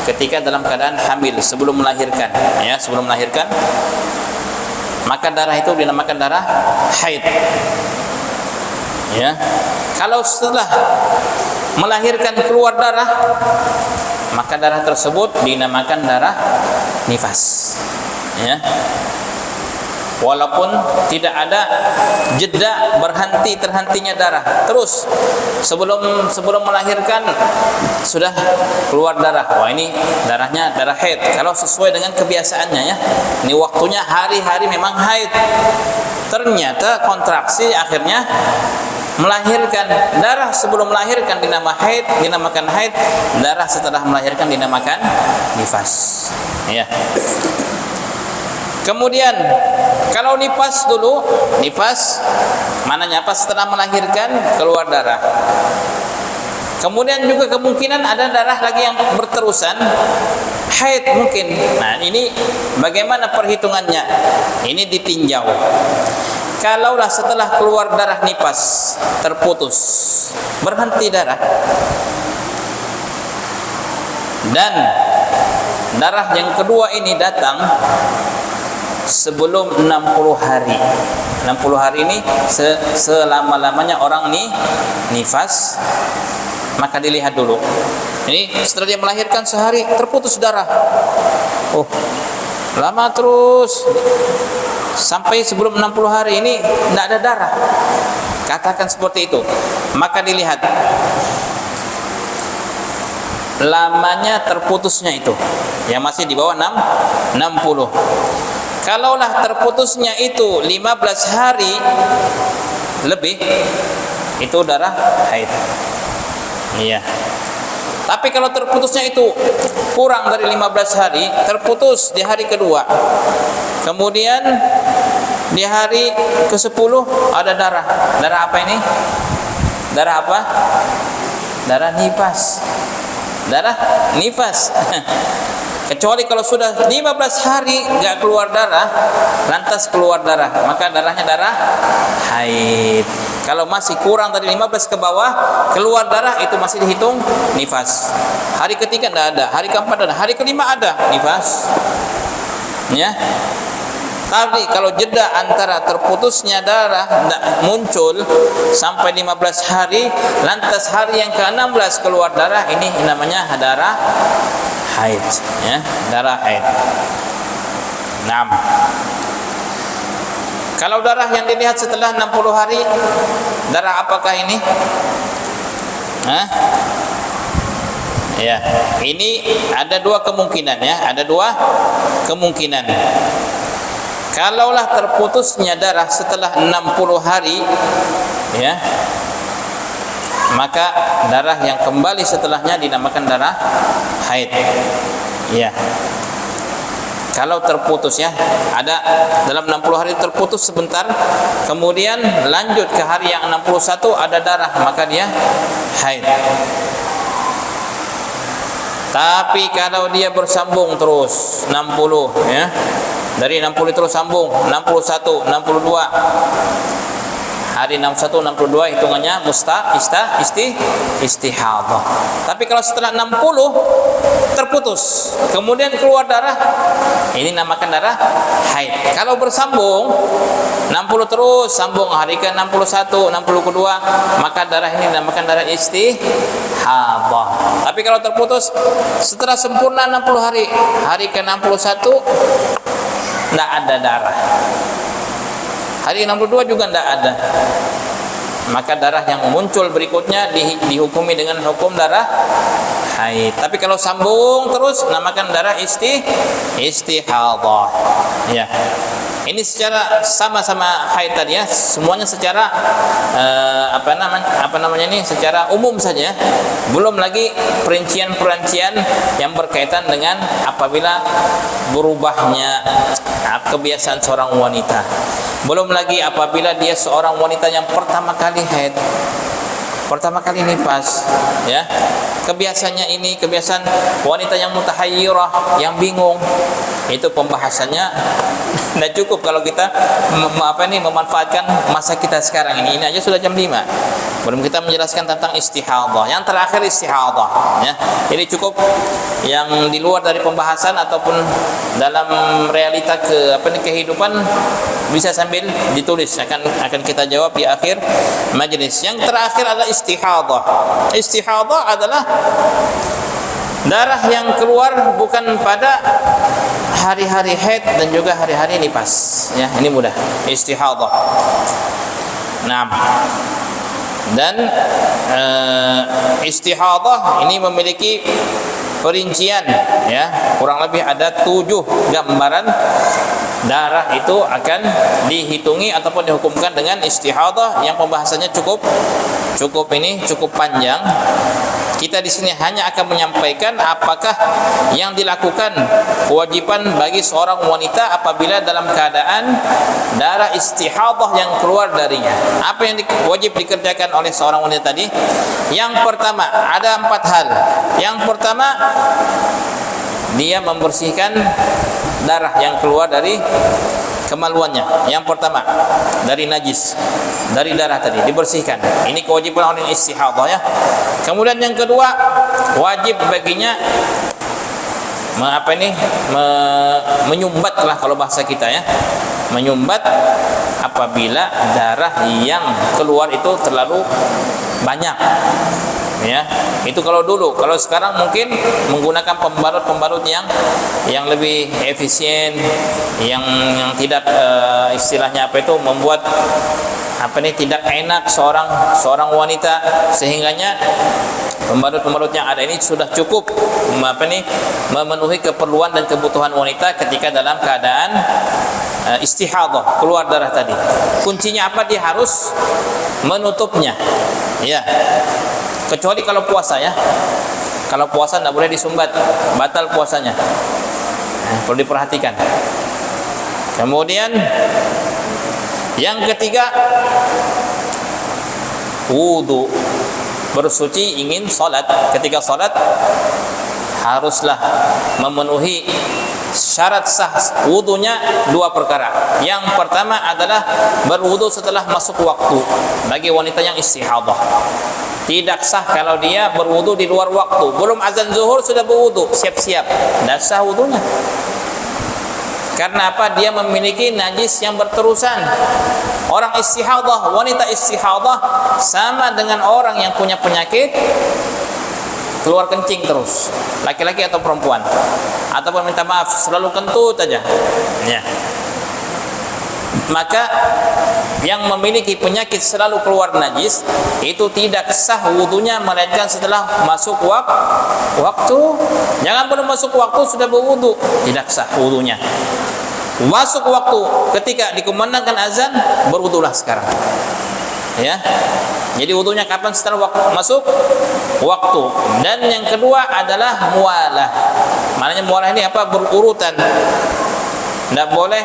ketika dalam keadaan hamil, sebelum melahirkan, ya, sebelum melahirkan, maka darah itu dinamakan darah haid, ya. Kalau setelah melahirkan keluar darah, maka darah tersebut dinamakan darah nifas, ya. Walaupun tidak ada jeda terhentinya darah, terus sebelum melahirkan sudah keluar darah, wah ini darahnya darah haid. Kalau sesuai dengan kebiasaannya, ya, ini waktunya hari-hari memang haid, ternyata kontraksi akhirnya melahirkan. Darah sebelum melahirkan dinamakan haid, darah setelah melahirkan dinamakan nifas, ya. Kemudian kalau nifas dulu, nifas mananya apa? Setelah melahirkan keluar darah. Kemudian juga kemungkinan ada darah lagi yang berterusan, haid mungkin. Nah, ini bagaimana perhitungannya? Ini ditinjau. Kalaulah setelah keluar darah nifas terputus, berhenti darah, dan darah yang kedua ini datang sebelum 60 hari. 60 hari ini selama-lamanya orang nifas, maka dilihat dulu. Ini setelah dia melahirkan sehari terputus darah. Oh, lama terus sampai sebelum 60 hari ini tidak ada darah. Katakan seperti itu. Maka dilihat lamanya terputusnya itu, yang masih di bawah 60. Kalaulah terputusnya itu 15 hari lebih, itu darah haid. Iya. Tapi kalau terputusnya itu kurang dari 15 hari, terputus di hari kedua, kemudian di hari ke-10 ada darah. Darah apa ini? Darah apa? Darah nifas. Darah nifas. Kecuali kalau sudah 15 hari enggak keluar darah, lantas keluar darah, maka darahnya darah haid. Kalau masih kurang dari 15 ke bawah, keluar darah, itu masih dihitung nifas. Hari ketiga enggak ada, hari keempat ada, hari kelima ada nifas. Ya. Tapi kalau jeda antara terputusnya darah tidak muncul sampai 15 hari, lantas hari yang ke-16 keluar darah, ini namanya darah haid, ya, darah haid. 6. Kalau darah yang dilihat setelah 60 hari, darah apakah ini? Ya, ini ada dua kemungkinan, ya, ada dua kemungkinan. Kalaulah terputusnya darah setelah 60 hari, ya, maka darah yang kembali setelahnya dinamakan darah haid. Ya. Kalau terputus, ya, ada dalam 60 hari terputus sebentar, kemudian lanjut ke hari yang 61 ada darah, maka dia haid. Tapi kalau dia bersambung terus 60, ya, Dari 60 terus sambung 61, 62. Hari 61, 62 hitungannya istihadah. Tapi kalau setelah 60 terputus, kemudian keluar darah, ini namakan darah haid. Kalau bersambung 60 terus sambung hari ke 61, 60 kedua, maka darah ini namakan darah istihadah. Tapi kalau terputus setelah sempurna 60 hari, hari ke 61 tidak ada darah. Hari 62 juga tidak ada. Maka darah yang muncul berikutnya dihukumi dengan hukum darah haid. Tapi kalau sambung terus namakan darah istihadah. Ya. Ini secara sama-sama haid tadi ya, semuanya secara apa namanya ini secara umum saja. Belum lagi perincian-perincian yang berkaitan dengan apabila berubahnya kebiasaan seorang wanita. Belum lagi apabila dia seorang wanita yang pertama kali haid, pertama kali nifas, ya. Kebiasaannya ini kebiasaan wanita yang mutahayyirah, yang bingung. Itu pembahasannya tidak cukup kalau kita memanfaatkan masa kita sekarang ini. Ini aja sudah jam 5. Belum kita menjelaskan tentang istihadah. Yang terakhir istihadah, ya. Jadi cukup yang di luar dari pembahasan ataupun dalam realita kehidupan bisa sambil ditulis, akan kita jawab di akhir majelis. Yang terakhir adalah istihadah. Istihadah adalah darah yang keluar bukan pada hari-hari haid dan juga hari-hari nifas, ya. Ini mudah, istihadah. Nah, dan istihadah ini memiliki perincian, ya. Kurang lebih ada 7 gambaran darah itu akan dihitungi ataupun dihukumkan dengan istihadah, yang pembahasannya cukup panjang. Kita di sini hanya akan menyampaikan apakah yang dilakukan kewajiban bagi seorang wanita apabila dalam keadaan darah istihadah yang keluar darinya. Apa yang wajib dikerjakan oleh seorang wanita tadi? Yang pertama, ada 4 hal. Yang pertama, dia membersihkan darah yang keluar dari kemaluannya. Yang pertama, dari najis, dari darah tadi dibersihkan. Ini kewajiban orang istihadah, ya. Kemudian yang kedua, wajib baginya menyumbat lah kalau bahasa kita, ya. Menyumbat apabila darah yang keluar itu terlalu banyak, ya. Itu kalau dulu. Kalau sekarang mungkin menggunakan pembalut yang lebih efisien, yang tidak istilahnya membuat tidak enak seorang wanita, sehingganya pembalut yang ada ini sudah cukup memenuhi keperluan dan kebutuhan wanita ketika dalam keadaan istihadah, keluar darah tadi. Kuncinya apa? Dia harus menutupnya, ya. Kecuali kalau puasa, ya. Kalau puasa tidak boleh disumbat, batal puasanya. Perlu diperhatikan. Kemudian yang ketiga, wudu, bersuci ingin salat. Ketika salat haruslah memenuhi syarat sah wudunya 2 perkara. Yang pertama adalah berwudu setelah masuk waktu bagi wanita yang istihadah. Tidak sah kalau dia berwudu di luar waktu. Belum azan zuhur sudah berwudu, siap-siap, tidak sah wudunya. Karena apa? Dia memiliki najis yang berterusan. Orang istihadah, wanita istihadah sama dengan orang yang punya penyakit keluar kencing terus, laki-laki atau perempuan, ataupun minta maaf selalu kentut aja, ya. Maka yang memiliki penyakit selalu keluar najis itu tidak sah wudunya melainkan setelah masuk waktu. Jangan belum masuk waktu sudah berwudu, tidak sah wudunya. Masuk waktu ketika dikumandangkan azan, berwudulah sekarang, ya. Jadi wudunya kapan? Setelah masuk waktu. Dan yang kedua adalah mualah. Maknanya mualah ini apa? Berurutan. Tidak boleh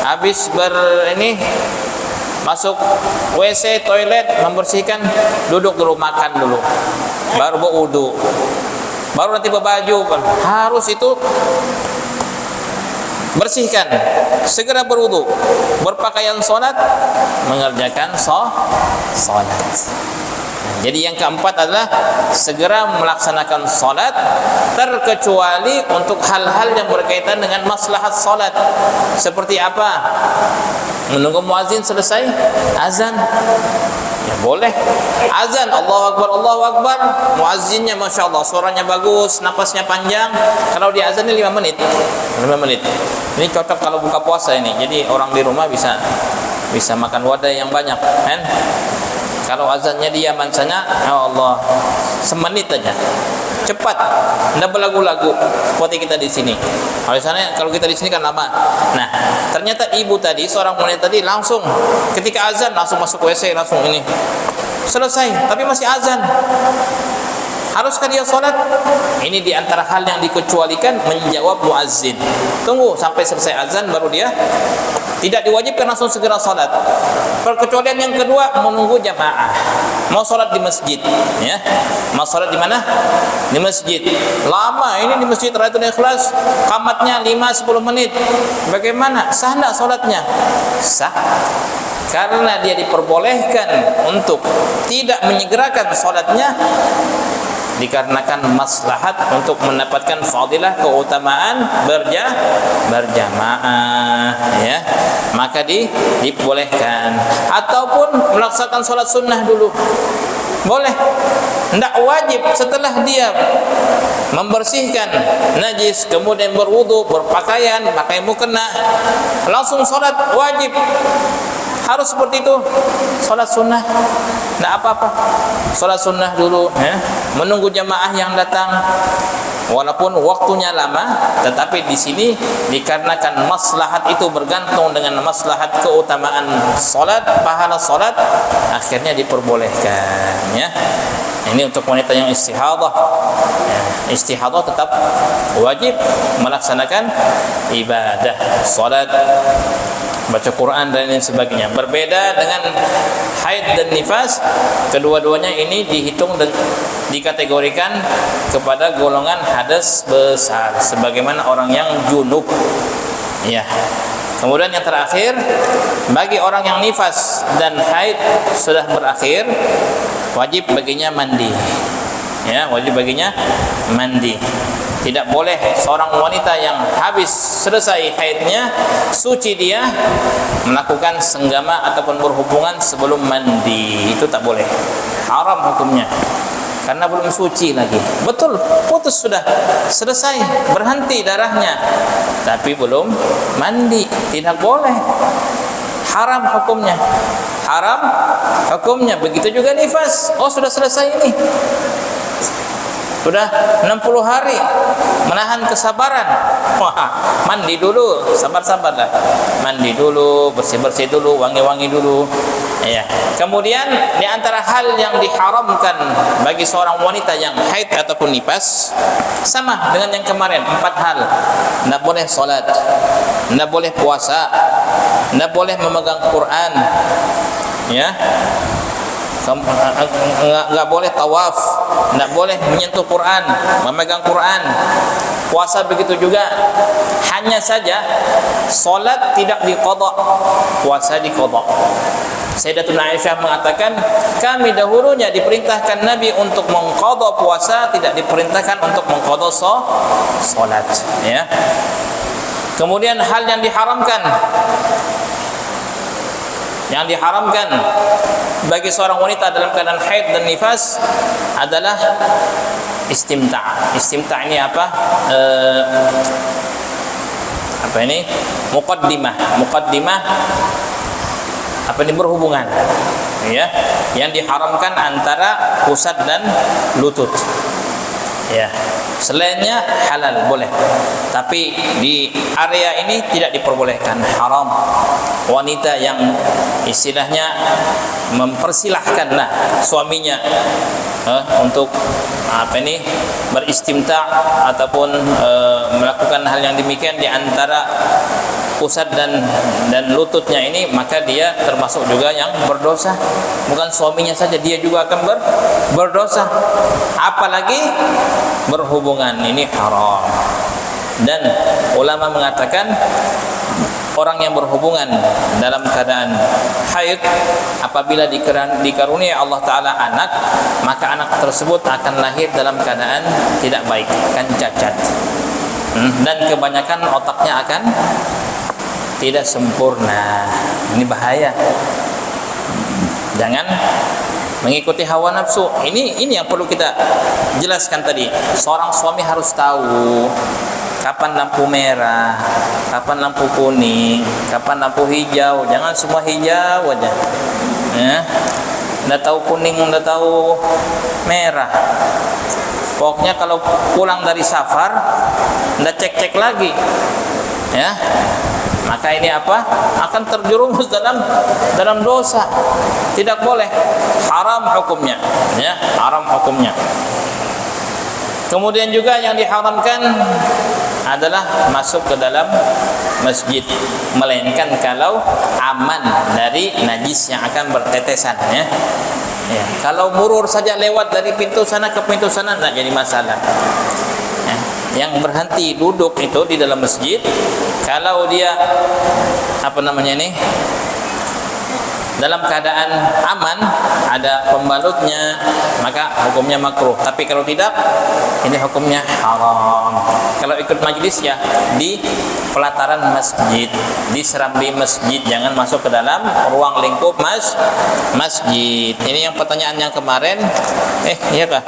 habis masuk WC, toilet, membersihkan, duduk dulu, makan dulu, baru berwudu, baru nanti berbaju. Harus itu bersihkan, segera berwudu, berpakaian solat, mengerjakan solat. Jadi yang keempat adalah segera melaksanakan solat, terkecuali untuk hal-hal yang berkaitan dengan maslahat solat. Seperti apa? Menunggu muazin selesai azan, ya boleh. Azan, Allahu Akbar, muazzinnya Masya Allah, suaranya bagus, napasnya panjang. Kalau di azan ini 5 menit. Ini cocok kalau buka puasa ini. Jadi orang di rumah bisa makan wadah yang banyak, kan? Kalau azannya dia mansanya, ya Allah, semenit aja, cepat, tidak berlagu-lagu seperti kita di sini. Kalau kita di sini kan lama. Nah, ternyata ibu tadi, seorang wanita tadi langsung ketika azan langsung masuk WC, langsung ini selesai, tapi masih azan. Haruskah dia solat? Ini diantara hal yang dikecualikan, menjawab muazzin. Tunggu sampai selesai azan baru dia. Tidak diwajibkan langsung segera solat. Perkecualian yang kedua, menunggu jamaah. Mau solat di masjid, ya? Mau solat di mana? Di masjid. Lama ini di masjid Rayatul Ikhlas, qamatnya 5-10 menit. Bagaimana? Sah enggak solatnya? Sah. Karena dia diperbolehkan untuk tidak menyegerakan solatnya dikarenakan maslahat untuk mendapatkan fadilah, keutamaan berjamaah, ya, maka dibolehkan. Ataupun melaksanakan sholat sunnah dulu, boleh. Tidak wajib setelah dia membersihkan najis, kemudian berwudu, berpakaian, pakai mukena, langsung sholat wajib. Harus seperti itu. Sholat sunnah tidak apa-apa, sholat sunnah dulu, ya. Menunggu jamaah yang datang, walaupun waktunya lama, tetapi di sini dikarenakan maslahat itu bergantung dengan maslahat keutamaan sholat, pahala sholat, akhirnya diperbolehkan, ya. Ini untuk wanita yang istihadah, ya. Istihadah tetap wajib melaksanakan ibadah sholat, baca Quran dan lain sebagainya. Berbeda dengan haid dan nifas, kedua-duanya ini dihitung dan dikategorikan kepada golongan hadas besar, sebagaimana orang yang junub, ya. Kemudian yang terakhir, bagi orang yang nifas dan haid sudah berakhir, wajib baginya mandi, ya, wajib baginya mandi. Tidak boleh seorang wanita yang habis selesai haidnya, suci dia, melakukan senggama ataupun berhubungan sebelum mandi. Itu tak boleh, haram hukumnya, karena belum suci lagi. Betul, putus sudah selesai, berhenti darahnya, tapi belum mandi, tidak boleh, haram hukumnya, haram hukumnya. Begitu juga nifas. Oh, sudah selesai ini, sudah 60 hari, menahan kesabaran. Wah, mandi dulu, sabar-sabarlah. Mandi dulu, bersih-bersih dulu, wangi-wangi dulu, ya. Kemudian di antara hal yang diharamkan bagi seorang wanita yang haid ataupun nifas, sama dengan yang kemarin, 4 hal. Tidak boleh solat, tidak boleh puasa, tidak boleh memegang Quran, ya. Enggak boleh tawaf, enggak boleh menyentuh Quran, memegang Quran. Puasa begitu juga. Hanya saja solat tidak diqadha, puasa diqadha. Sayyidatuna Aisyah mengatakan, kami dahulunya diperintahkan Nabi untuk mengqadha puasa, tidak diperintahkan untuk mengqadha solat, ya. Kemudian hal yang diharamkan, bagi seorang wanita dalam keadaan haid dan nifas adalah istimta'. Istimta' ini apa? Apa ini? Muqaddimah. Apa ini? Berhubungan, ya. Yang diharamkan antara pusat dan lutut, ya. Selainnya halal, boleh. Tapi di area ini tidak diperbolehkan, haram. Wanita yang istilahnya mempersilahkanlah suaminya untuk apa ini, beristimta' ataupun melakukan hal yang demikian di antara pusat dan lututnya ini, maka dia termasuk juga yang berdosa. Bukan suaminya saja, dia juga akan berdosa. Apalagi berhubungan, ini haram. Dan ulama mengatakan orang yang berhubungan dalam keadaan haid apabila dikarunia Allah Ta'ala anak, maka anak tersebut akan lahir dalam keadaan tidak baik, akan cacat, dan kebanyakan otaknya akan tidak sempurna. Ini bahaya. Jangan mengikuti hawa nafsu. Ini yang perlu kita jelaskan tadi. Seorang suami harus tahu kapan lampu merah, kapan lampu kuning, kapan lampu hijau. Jangan semua hijau aja. Ya. Nggak tahu kuning, nggak tahu merah. Pokoknya kalau pulang dari safar, nggak cek-cek lagi. Ya. Maka ini apa? Akan terjerumus dalam dosa. Tidak boleh. Haram hukumnya. Ya, haram hukumnya. Kemudian juga yang diharamkan adalah masuk ke dalam masjid, melainkan kalau aman dari najis yang akan bertetesan, ya. Ya, kalau murur saja lewat dari pintu sana ke pintu sana tidak jadi masalah. Ya, yang berhenti duduk itu di dalam masjid, kalau dia dalam keadaan aman, ada pembalutnya, maka hukumnya makruh. Tapi kalau tidak, ini hukumnya haram. Kalau ikut majlis ya di pelataran masjid, di serambi masjid, jangan masuk ke dalam ruang lingkup masjid. Ini yang pertanyaan yang kemarin, iya kah?